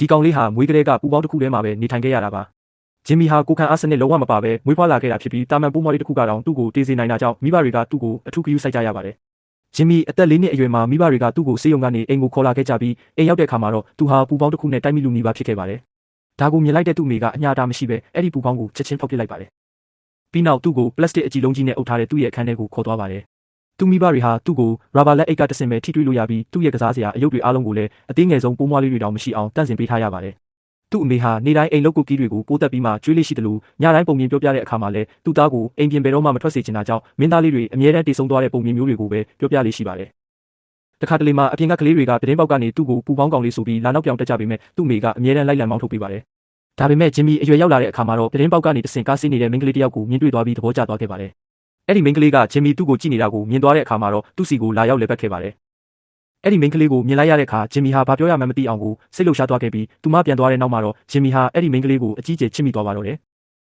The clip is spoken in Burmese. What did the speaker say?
ဒီကောင်လေးဟာမွေးကလေးကပူပေါင်းတစ်ခုထဲမှာပဲနေထိုင်ခဲ့ရတာပါဂျင်မီဟာကိုခံအားစနစ်လုံးဝမပါပဲမွေးဖွားလာခဲ့တာဖြစ်ပြီးတာမန်ပိုးမွှားလေးတစ်ခုကတော့သူ့ကိုတေးစေနိုင်တာကြောင့်မိဘတွေကသူ့ကိုအထူးဂရုစိုက်ကြရပါတယ်ဂျင်မီအသက်၄နှစ်အရွယ်မှာမိဘတွေကသူ့ကိုဆေးရုံကနေအိမ်ကိုခေါ်လာခဲ့ကြပြီးအိမ်ရောက်တဲ့အခါမှာတော့သူဟာပူပေါင်းတစ်ခုနဲ့တိုက်မိလူနီးပါးဖြစ်ခဲ့ပါတယ်ဒါကိုမြင်လိုက်တဲ့သူ့မိကအညာတာမရှိပဲအဲ့ဒီပူပေါင်းကိုချက်ချင်းဖောက်ပစ်လိုက်ပါတယ်ပြီးနောက်သူ့ကိုပလတ်စတစ်အကြည်လုံးကြီးနဲ့အုပ်ထားတဲ့သူ့ရဲ့အခန်းထဲကိုခေါ်သွားပါတယ်သူမိဘတွေဟာသူ့ကိုရာဘာလက်အိတ်ကတဆင်ပဲထိတွေ့လို့ရပြီးသူ့ရဲ့ကစားစရာအယုတ်တွေအားလုံးကိုလည်းအသေးငယ်ဆုံးပိုးမွှားလေးတွေတောင်မရှိအောင်တန့်စင်ပေးထားရပါတယ်သူ့အမေဟာနေတိုင်းအိမ်လုတ်ကုတ်ကီးတွေကိုပိုးသက်ပြီးမှကျွေးလေးရှိတယ်လို့ညတိုင်းပုံမြင်ပြောပြတဲ့အခါမှာလည်းသူ့သားကိုအိမ်ပြင်ဘယ်တော့မှမထွက်စေချင်တာကြောင့်မင်းသားလေးတွေအမြဲတမ်းတည်ဆုံသွားတဲ့ပုံမြင်မျိုးတွေကိုပဲပြောပြလေးရှိပါတယ်တခါတလေမှာအပြင်ကကလေးတွေကသတင်းပေါက်ကနေသူ့ကိုပူပေါင်းကောင်လေးဆိုပြီးလာနောက်ပြောင်တက်ကြပေမဲ့သူ့မိကအမြဲတမ်းလိုက်လံမောင်းထုတ်ပေးပါတယ်ဒါပေမဲ့ဂျင်မီအရွယ်ရောက်လာတဲ့အခါမှာတော့သတင်းပေါက်ကနေတဆင့်ကားစီးနေတဲ့မိန်းကလေးတစ်ယောက်ကိုမြင်တွေ့သွားပြီးသဘောကျသွားခဲ့ပါတယ်အဲ့ဒီမိန်းကလေးကဂျင်မီသူ့ကိုကြည့်နေတာကိုမြင်သွားတဲ့အခါမှာတော့သူ့စီကိုလာရောက်လည်ပတ်ခဲ့ပါတယ်အဲ့ဒီမိန်းကလေးကိုမြင်လိုက်ရတဲ့အခါဂျင်မီဟာဘာပြောရမှန်းမသိအောင်ကိုစိတ်လှုပ်ရှားသွားခဲ့ပြီးသူမပြန်သွားတဲ့နောက်မှာတော့ဂျင်မီဟာအဲ့ဒီမိန်းကလေးကိုအကြီးကျယ်ချစ်မိသွားပါတော့တယ်